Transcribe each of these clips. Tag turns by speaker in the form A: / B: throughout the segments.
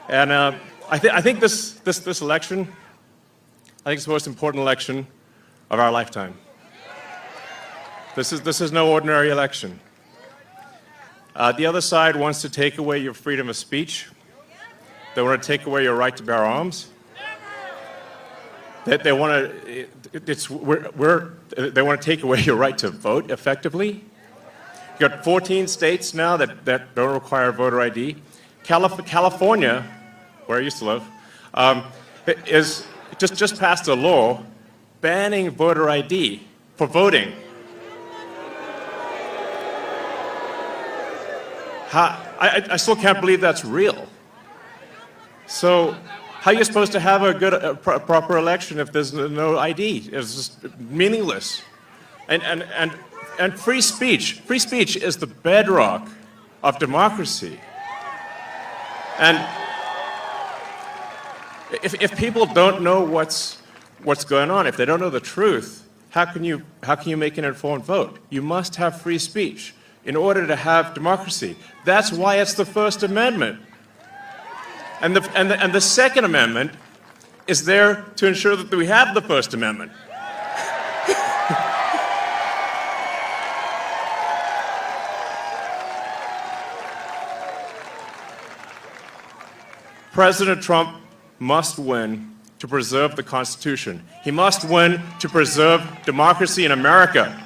A: And I think this election, I think it's the most important election of our lifetime. This is no ordinary election. The other side wants to take away your freedom of speech. They want to take away your right to bear arms. They want to take away your right to vote effectively. You've got 14 states now that don't require voter ID. California, where I used to live, is just passed a law banning voter ID for voting. I still can't believe that's real. So how are you supposed to have a proper election if there's no ID? It's just meaningless. And free speech is the bedrock of democracy. And if people don't know what's going on, if they don't know the truth, how can you make an informed vote? You must have free speech in order to have democracy. That's why it's the First Amendment. And the Second Amendment is there to ensure that we have the First Amendment. President Trump must win to preserve the Constitution. He must win to preserve democracy in America.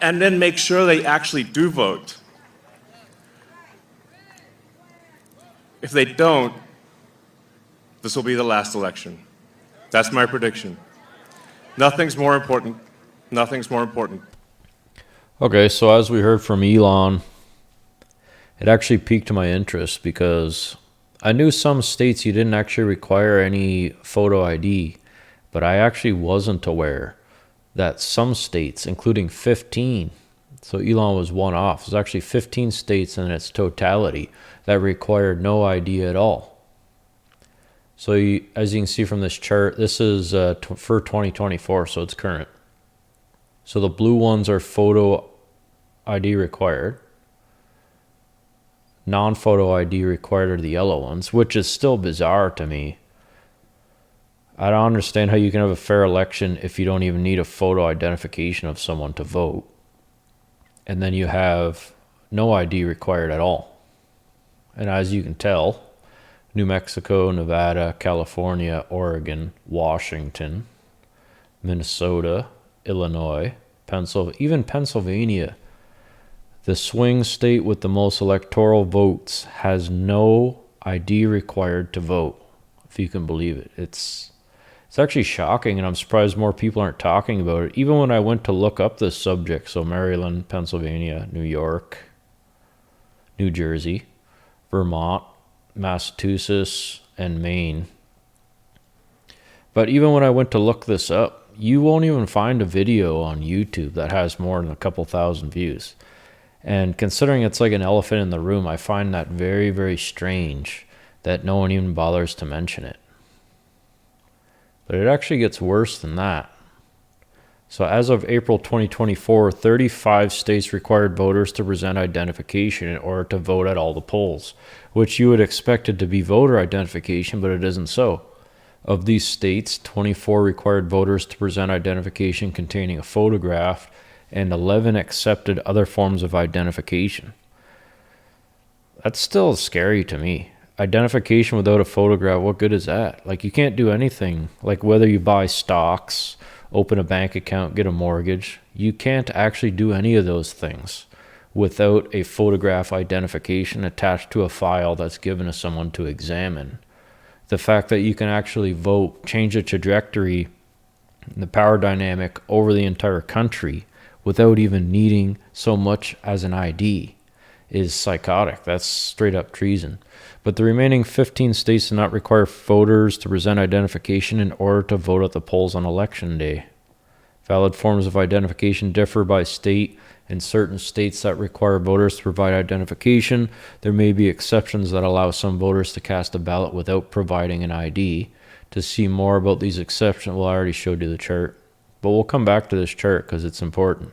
A: And then make sure they actually do vote. If they don't, this will be the last election. That's my prediction. Nothing's more important. Nothing's more important.
B: Okay, so as we heard from Elon, it actually piqued my interest because I knew some states you didn't actually require any photo ID, but I actually wasn't aware that some states, including 15, so Elon was one off, there's actually 15 states in its totality that required no ID at all. So as you can see from this chart, this is for 2024, so it's current. So the blue ones are photo ID required. Non-photo ID required are the yellow ones, which is still bizarre to me. I don't understand how you can have a fair election if you don't even need a photo identification of someone to vote. And then you have no ID required at all. And as you can tell, New Mexico, Nevada, California, Oregon, Washington, Minnesota, Illinois, even Pennsylvania, the swing state with the most electoral votes, has no ID required to vote, if you can believe it. It's actually shocking, and I'm surprised more people aren't talking about it. Even when I went to look up this subject, so Maryland, Pennsylvania, New York, New Jersey, Vermont, Massachusetts, and Maine. But even when I went to look this up, you won't even find a video on YouTube that has more than a couple thousand views. And considering it's like an elephant in the room, I find that very, very strange that no one even bothers to mention it. But it actually gets worse than that. So as of April 2024, 35 states required voters to present identification in order to vote at all the polls, which you would expect it to be voter identification, but it isn't so. Of these states, 24 required voters to present identification containing a photograph, and 11 accepted other forms of identification. That's still scary to me. Identification without a photograph, what good is that? Like, you can't do anything. Like, whether you buy stocks, open a bank account, get a mortgage, you can't actually do any of those things without a photograph identification attached to a file that's given to someone to examine. The fact that you can actually vote, change the trajectory, the power dynamic over the entire country without even needing so much as an ID is psychotic. That's straight up treason. But the remaining 15 states do not require voters to present identification in order to vote at the polls on election day. Valid forms of identification differ by state. In certain states that require voters to provide identification, there may be exceptions that allow some voters to cast a ballot without providing an ID. To see more about these exceptions, well, I already showed you the chart, but we'll come back to this chart because it's important.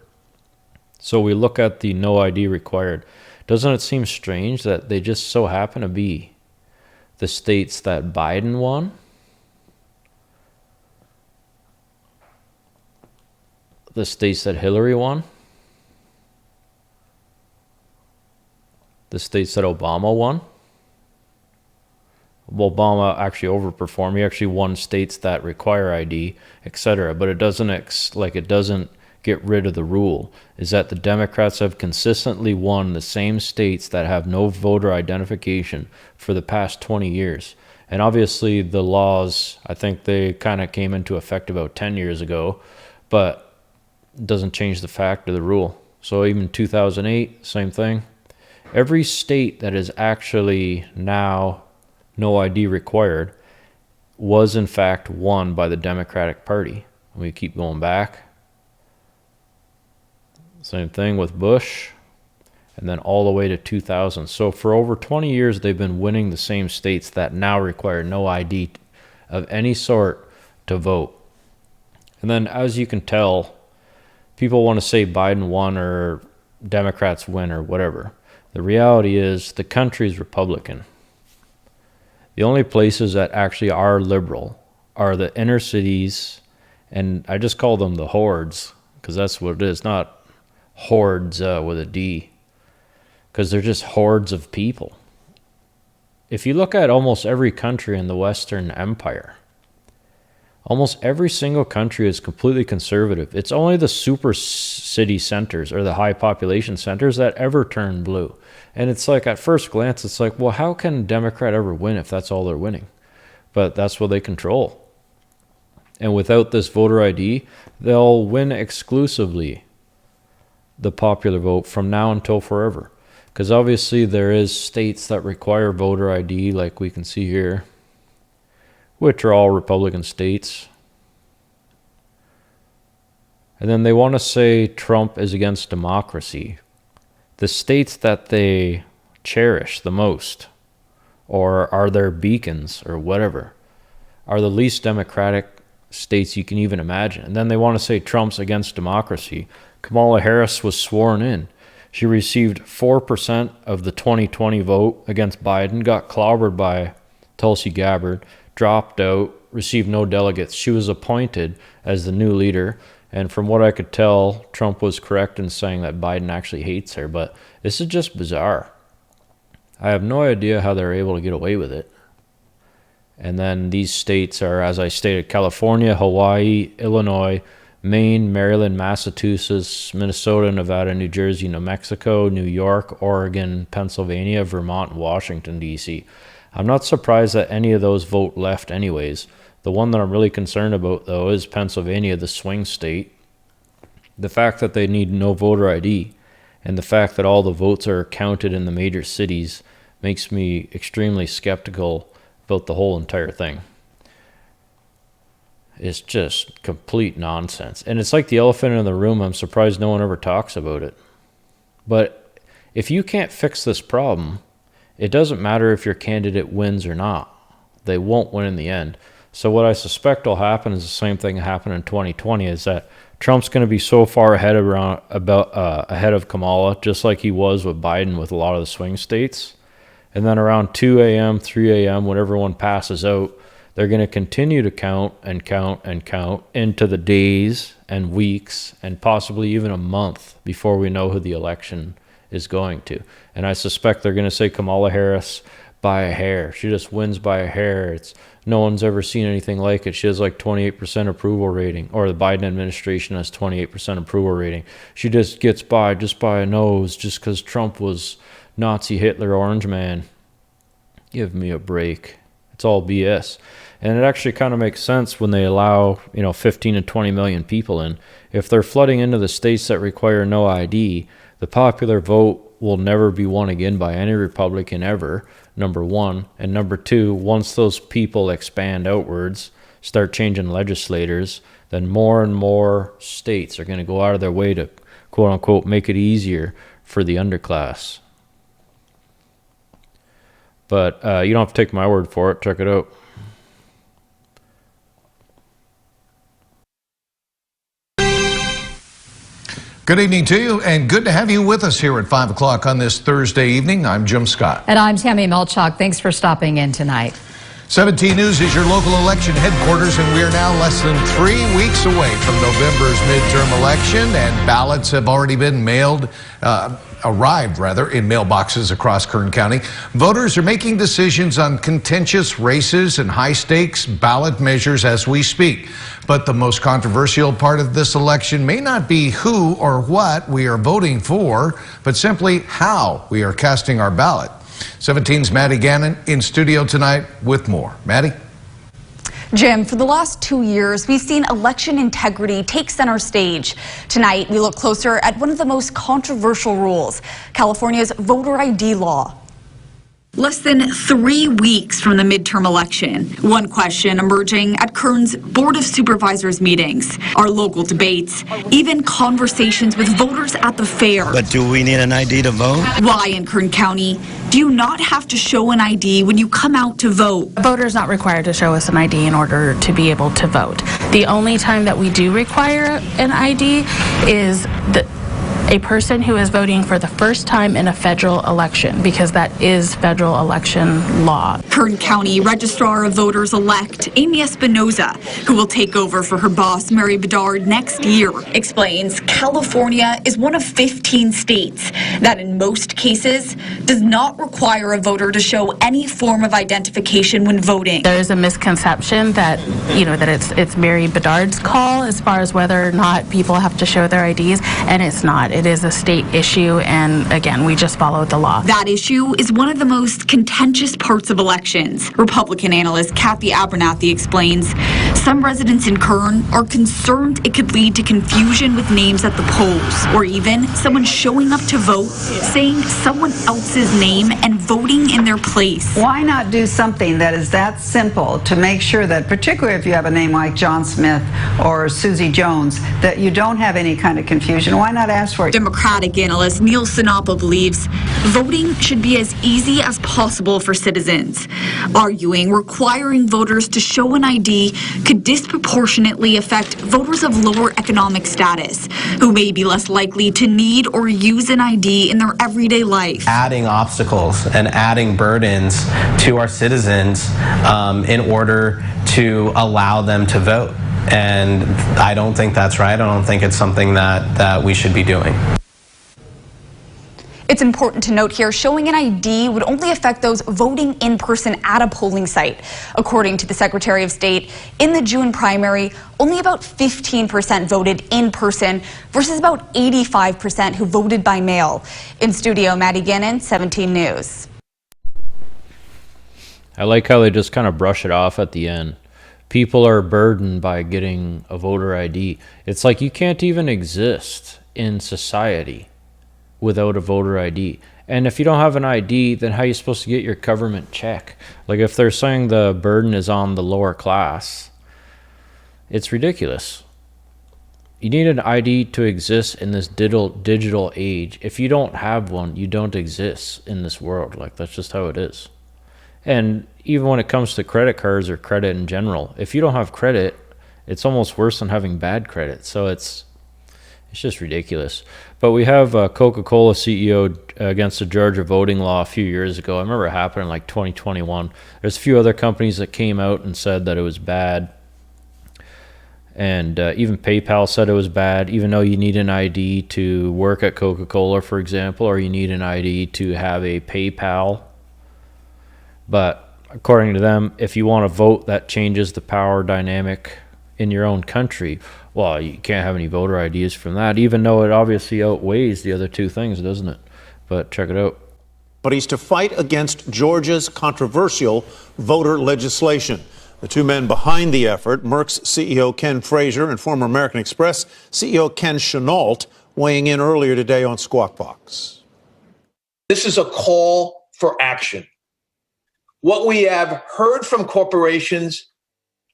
B: So we look at the no ID required. Doesn't it seem strange that they just so happen to be the states that Biden won, the states that Hillary won, the states that Obama won. Obama actually overperformed. He actually won states that require ID, etc. But it doesn't it doesn't get rid of the rule. Is that the Democrats have consistently won the same states that have no voter identification for the past 20 years. And obviously the laws, I think they kind of came into effect about 10 years ago, but it doesn't change the fact of the rule. So even 2008, same thing. Every state that is actually now no ID required was in fact won by the Democratic Party. We keep going back. Same thing with Bush, and then all the way to 2000. So for over 20 years, they've been winning the same states that now require no ID of any sort to vote. And then as you can tell, people want to say Biden won or Democrats win or whatever. The reality is the country's Republican. The only places that actually are liberal are the inner cities, and I just call them the hordes because that's what it is, not hordes with a D, because they're just hordes of people. If you look at almost every country in the Western Empire, almost every single country is completely conservative. It's only the super city centers or the high population centers that ever turn blue. And it's like, at first glance, it's like, well, how can a Democrat ever win if that's all they're winning? But that's what they control. And without this voter ID, they'll win exclusively the popular vote from now until forever. Because obviously there is states that require voter ID, like we can see here, which are all Republican states. And then they want to say Trump is against democracy. The states that they cherish the most, or are their beacons, or whatever, are the least democratic states you can even imagine. And then they want to say Trump's against democracy. Kamala Harris was sworn in. She received 4% of the 2020 vote against Biden, got clobbered by Tulsi Gabbard, dropped out, received no delegates. She was appointed as the new leader. And from what I could tell, Trump was correct in saying that Biden actually hates her. But this is just bizarre. I have no idea how they're able to get away with it. And then these states are, as I stated, California, Hawaii, Illinois, Maine, Maryland, Massachusetts, Minnesota, Nevada, New Jersey, New Mexico, New York, Oregon, Pennsylvania, Vermont, and Washington, D.C. I'm not surprised that any of those vote left anyways. The one that I'm really concerned about, though, is Pennsylvania, the swing state. The fact that they need no voter ID and the fact that all the votes are counted in the major cities makes me extremely skeptical about the whole entire thing. It's just complete nonsense. And it's like the elephant in the room. I'm surprised no one ever talks about it. But if you can't fix this problem, it doesn't matter if your candidate wins or not. They won't win in the end. So what I suspect will happen is the same thing that happened in 2020, is that Trump's going to be so far ahead of Kamala, just like he was with Biden with a lot of the swing states. And then around 2 a.m., 3 a.m., when everyone passes out, they're going to continue to count and count and count into the days and weeks and possibly even a month before we know who the election is going to. And I suspect they're going to say Kamala Harris by a hair. She just wins by a hair. No one's ever seen anything like it. She has like 28% approval rating, or the Biden administration has 28% approval rating. She just gets by just by a nose just because Trump was Nazi Hitler orange man. Give me a break. It's all BS. And it actually kind of makes sense when they allow, 15 to 20 million people in. If they're flooding into the states that require no ID, the popular vote will never be won again by any Republican ever, number one. And number two, once those people expand outwards, start changing legislators, then more and more states are going to go out of their way to, quote unquote, make it easier for the underclass. But you don't have to take my word for it. Check it out.
C: Good evening to you, and good to have you with us here at 5 o'clock on this Thursday evening. I'm Jim Scott.
D: And I'm Tammy Melchuk. Thanks for stopping in tonight.
C: 17 News is your local election headquarters, and we are now less than 3 weeks away from November's midterm election, and ballots have already been arrived in mailboxes across Kern County. Voters are making decisions on contentious races and high-stakes ballot measures as we speak. But the most controversial part of this election may not be who or what we are voting for, but simply how we are casting our ballot. 17's Maddie Gannon in studio tonight with more. Maddie?
E: Jim, for the last 2 years, we've seen election integrity take center stage. Tonight, we look closer at one of the most controversial rules, California's voter ID law. Less than 3 weeks from the midterm election, one question emerging at Kern's Board of Supervisors meetings, our local debates, even conversations with voters at the fair.
F: But do we need an ID to vote?
E: Why in Kern County do you not have to show an ID when you come out to vote?
G: A voter is not required to show us an ID in order to be able to vote. The only time that we do require an ID is a person who is voting for the first time in a federal election, because that is federal election law.
E: Kern County Registrar of Voters-elect Amy Espinoza, who will take over for her boss Mary Bedard next year, explains California is one of 15 states that in most cases does not require a voter to show any form of identification when voting.
G: There is a misconception that, that it's Mary Bedard's call as far as whether or not people have to show their IDs, and it's not. It is a state issue, and again, we just follow the law.
E: That issue is one of the most contentious parts of elections. Republican analyst Kathy Abernathy explains some residents in Kern are concerned it could lead to confusion with names at the polls, or even someone showing up to vote saying someone else's name and voting in their place.
H: Why not do something that is that simple to make sure that, particularly if you have a name like John Smith or Susie Jones, that you don't have any kind of confusion? Why not ask for it?
E: Democratic analyst Neil Sinapa believes voting should be as easy as possible for citizens, arguing requiring voters to show an ID could disproportionately affect voters of lower economic status, who may be less likely to need or use an ID in their everyday life.
I: Adding obstacles and adding burdens to our citizens in order to allow them to vote. And I don't think that's right. I don't think it's something that we should be doing.
E: It's important to note here, showing an ID would only affect those voting in person at a polling site. According to the Secretary of State, in the June primary, only about 15% voted in person versus about 85% who voted by mail. In studio, Maddie Gannon, 17 News.
B: I like how they just kind of brush it off at the end. People are burdened by getting a voter ID. It's like you can't even exist in society without a voter ID. And if you don't have an ID, then how are you supposed to get your government check? Like if they're saying the burden is on the lower class, it's ridiculous. You need an ID to exist in this digital age. If you don't have one, you don't exist in this world. Like that's just how it is. And even when it comes to credit cards or credit in general, if you don't have credit, it's almost worse than having bad credit. So it's just ridiculous. But we have a Coca-Cola CEO against the Georgia voting law a few years ago. I remember it happened in like 2021. There's a few other companies that came out and said that it was bad. And even PayPal said it was bad, even though you need an ID to work at Coca-Cola, for example, or you need an ID to have a PayPal. But according to them, if you want to vote, that changes the power dynamic in your own country. Well, you can't have any voter IDs from that, even though it obviously outweighs the other two things, doesn't it? But check it out.
J: But he's to fight against Georgia's controversial voter legislation. The two men behind the effort, Merck's CEO Ken Frazier and former American Express CEO Ken Chenault, weighing in earlier today on Squawk Box.
K: This is a call for action. What we have heard from corporations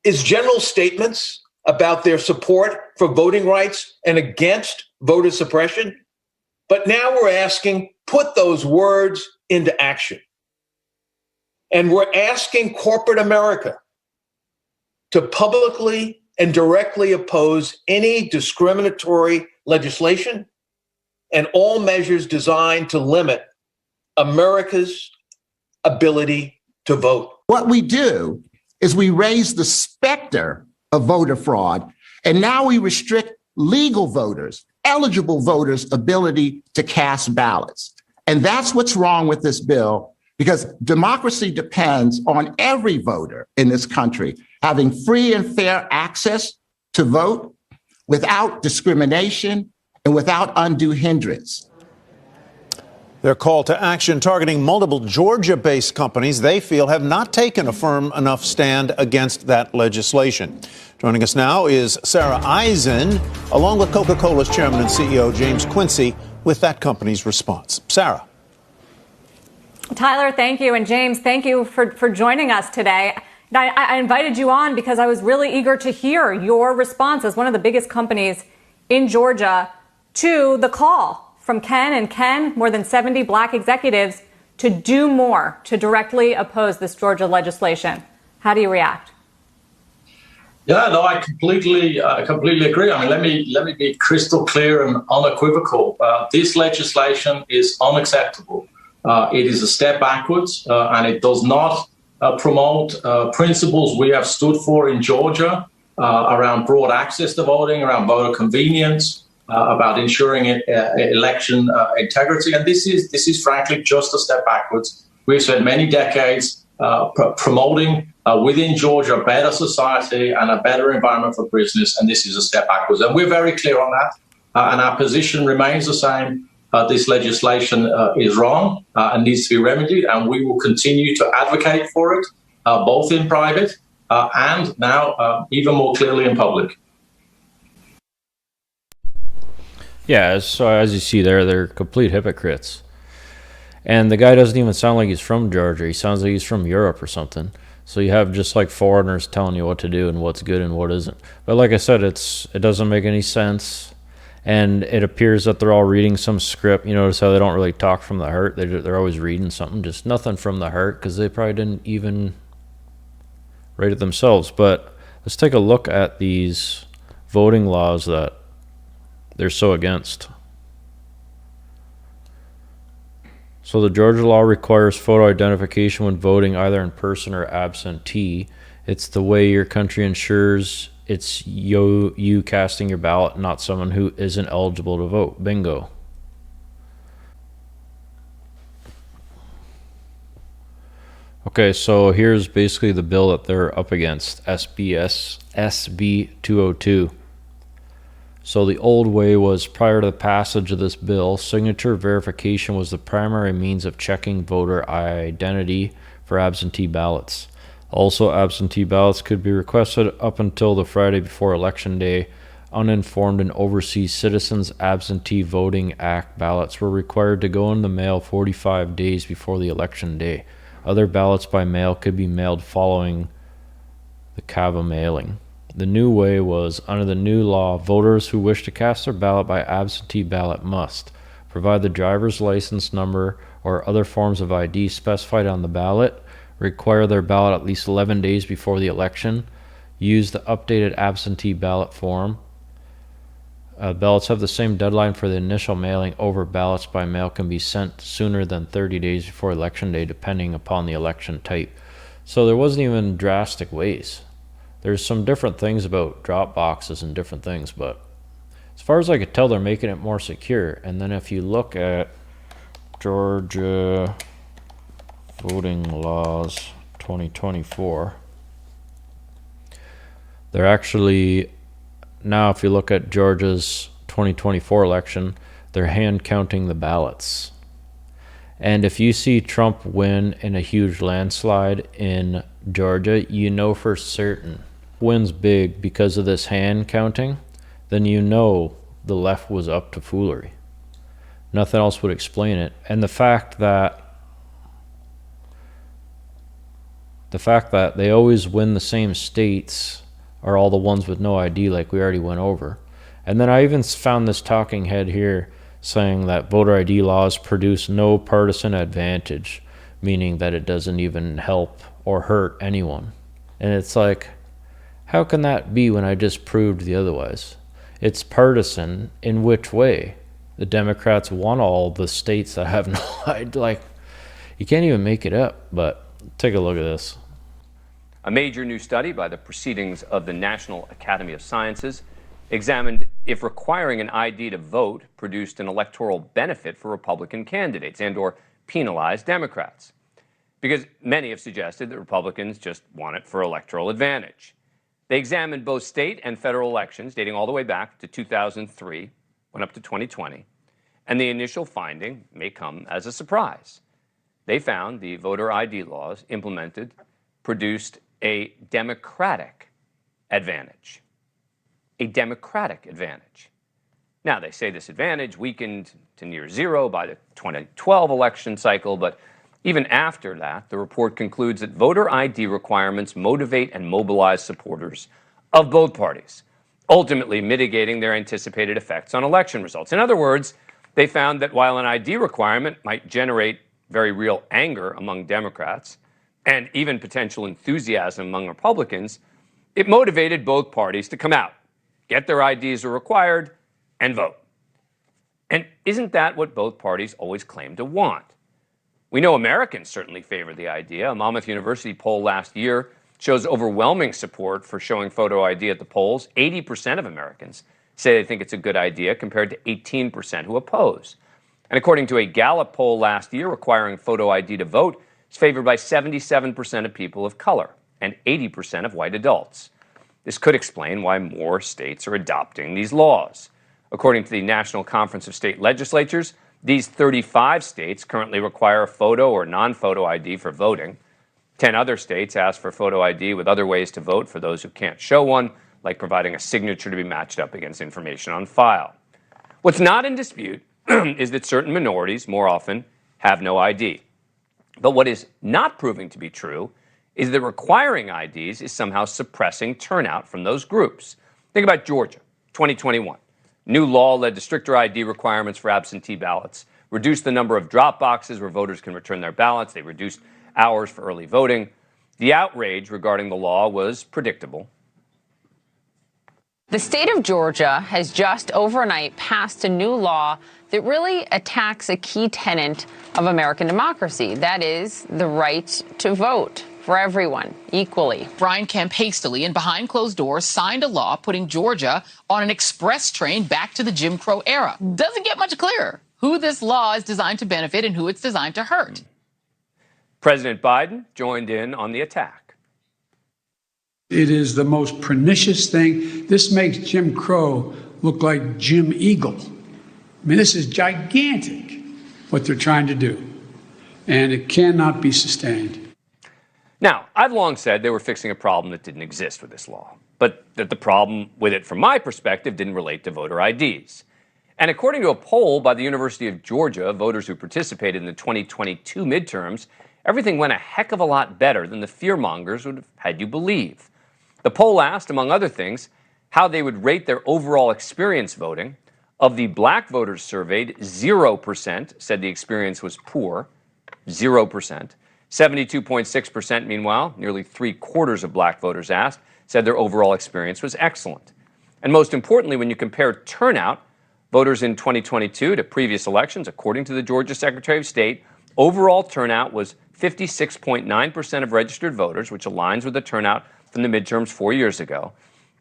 K: is general statements about their support for voting rights and against voter suppression. But now we're asking, put those words into action. And we're asking corporate America to publicly and directly oppose any discriminatory legislation and all measures designed to limit America's ability to vote.
L: What we do is we raise the specter of voter fraud, and now we restrict legal voters, eligible voters' ability to cast ballots. And that's what's wrong with this bill, because democracy depends on every voter in this country having free and fair access to vote without discrimination and without undue hindrance.
J: Their call to action targeting multiple Georgia-based companies they feel have not taken a firm enough stand against that legislation. Joining us now is Sarah Eisen, along with Coca-Cola's chairman and CEO James Quincy, with that company's response. Sarah.
M: Tyler, thank you. And James, thank you for joining us today. I invited you on because I was really eager to hear your response as one of the biggest companies in Georgia to the call from Ken and Ken, more than 70 black executives, to do more to directly oppose this Georgia legislation. How do you react?
N: Yeah, no, I completely agree. I mean, let me be crystal clear and unequivocal. This legislation is unacceptable. It is a step backwards, and it does not promote principles we have stood for in Georgia around broad access to voting, around voter convenience, about ensuring election integrity. And this is frankly just a step backwards. We've spent many decades promoting within Georgia a better society and a better environment for business, and this is a step backwards. And we're very clear on that, and our position remains the same. This legislation is wrong and needs to be remedied, and we will continue to advocate for it, both in private and now even more clearly in public.
B: Yeah, so as you see there, they're complete hypocrites. And the guy doesn't even sound like he's from Georgia. He sounds like he's from Europe or something. So you have just like foreigners telling you what to do and what's good and what isn't. But like I said, it doesn't make any sense. And it appears that they're all reading some script. You notice how they don't really talk from the heart. They're always reading something, just nothing from the heart, because they probably didn't even write it themselves. But let's take a look at these voting laws that they're so against. So the Georgia law requires photo identification when voting, either in person or absentee. It's the way your country ensures it's you casting your ballot, not someone who isn't eligible to vote. Bingo. Okay, so here's basically the bill that they're up against, SB 202. So the old way was, prior to the passage of this bill, signature verification was the primary means of checking voter identity for absentee ballots. Also, absentee ballots could be requested up until the Friday before Election Day. Uninformed and overseas citizens' absentee voting act ballots were required to go in the mail 45 days before the election day. Other ballots by mail could be mailed following the CAVA mailing. The new way was, under the new law, voters who wish to cast their ballot by absentee ballot must provide the driver's license number or other forms of ID specified on the ballot, require their ballot at least 11 days before the election, use the updated absentee ballot form. Ballots have the same deadline for the initial mailing. Over ballots by mail can be sent sooner than 30 days before election day, depending upon the election type. So there wasn't even drastic ways. There's some different things about drop boxes and different things, but as far as I could tell, they're making it more secure. And then if you look at Georgia voting laws 2024, they're actually, now if you look at Georgia's 2024 election, they're hand counting the ballots. And if you see Trump win in a huge landslide in Georgia, you know for certain wins big because of this hand counting, then you know the left was up to foolery. Nothing else would explain it. And the fact that they always win the same states are all the ones with no ID, like we already went over. And then I even found this talking head here saying that voter ID laws produce no partisan advantage, meaning that it doesn't even help or hurt anyone. And it's like, how can that be when I just proved the otherwise? It's partisan in which way? The Democrats won all the states that have no ID. Like, you can't even make it up, but take a look at this.
O: A major new study by the Proceedings of the National Academy of Sciences examined if requiring an ID to vote produced an electoral benefit for Republican candidates and/or penalized Democrats. Because many have suggested that Republicans just want it for electoral advantage. They examined both state and federal elections dating all the way back to 2003, went up to 2020, and the initial finding may come as a surprise. They found the voter ID laws implemented produced a Democratic advantage. A Democratic advantage. Now, they say this advantage weakened to near zero by the 2012 election cycle, but even after that, the report concludes that voter ID requirements motivate and mobilize supporters of both parties, ultimately mitigating their anticipated effects on election results. In other words, they found that while an ID requirement might generate very real anger among Democrats and even potential enthusiasm among Republicans, it motivated both parties to come out, get their IDs are required, and vote. And isn't that what both parties always claim to want? We know Americans certainly favor the idea. A Monmouth University poll last year shows overwhelming support for showing photo ID at the polls. 80% of Americans say they think it's a good idea compared to 18% who oppose. And according to a Gallup poll last year, requiring photo ID to vote is favored by 77% of people of color and 80% of white adults. This could explain why more states are adopting these laws. According to the National Conference of State Legislatures, these 35 states currently require a photo or non-photo ID for voting. 10 other states ask for photo ID with other ways to vote for those who can't show one, like providing a signature to be matched up against information on file. What's not in dispute is that certain minorities, more often, have no ID. But what is not proving to be true is that requiring IDs is somehow suppressing turnout from those groups. Think about Georgia, 2021. New law led to stricter ID requirements for absentee ballots, reduced the number of drop boxes where voters can return their ballots. They reduced hours for early voting. The outrage regarding the law was predictable.
P: The state of Georgia has just overnight passed a new law that really attacks a key tenet of American democracy, that is, the right to vote for everyone equally.
Q: Brian Kemp hastily and behind closed doors signed a law putting Georgia on an express train back to the Jim Crow era. Doesn't get much clearer who this law is designed to benefit and who it's designed to hurt.
O: President Biden joined in on the attack.
R: It is the most pernicious thing. This makes Jim Crow look like Jim Eagle. I mean, this is gigantic, what they're trying to do. And it cannot be sustained.
O: Now, I've long said they were fixing a problem that didn't exist with this law, but that the problem with it, from my perspective, didn't relate to voter IDs. And according to a poll by the University of Georgia, voters who participated in the 2022 midterms, everything went a heck of a lot better than the fearmongers would have had you believe. The poll asked, among other things, how they would rate their overall experience voting. Of the black voters surveyed, 0% said the experience was poor, 0%. 72.6%, meanwhile, nearly 3/4 of black voters asked, said their overall experience was excellent. And most importantly, when you compare turnout, voters in 2022 to previous elections, according to the Georgia Secretary of State, overall turnout was 56.9% of registered voters, which aligns with the turnout from the midterms 4 years ago.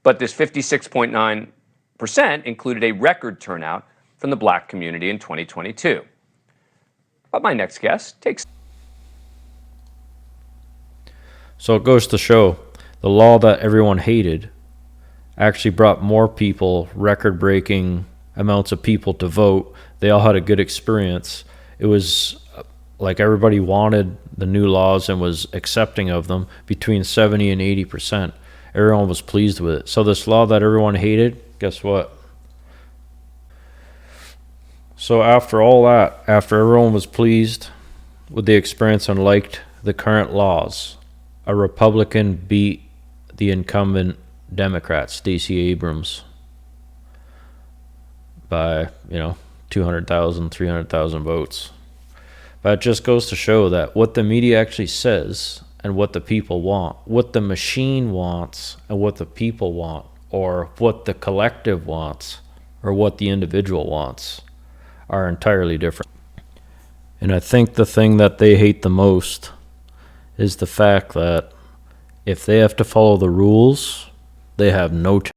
O: But this 56.9% included a record turnout from the black community in 2022. But my next guest takes...
B: So it goes to show the law that everyone hated actually brought more people, record-breaking amounts of people to vote. They all had a good experience. It was like everybody wanted the new laws and was accepting of them, between 70 and 80%. Everyone was pleased with it. So this law that everyone hated, guess what? So after all that, after everyone was pleased with the experience and liked the current laws, a Republican beat the incumbent Democrat, Stacey Abrams, by, 200,000, 300,000 votes. But it just goes to show that what the media actually says and what the people want, what the machine wants and what the people want, or what the collective wants or what the individual wants, are entirely different. And I think the thing that they hate the most is the fact that if they have to follow the rules, they have no chance.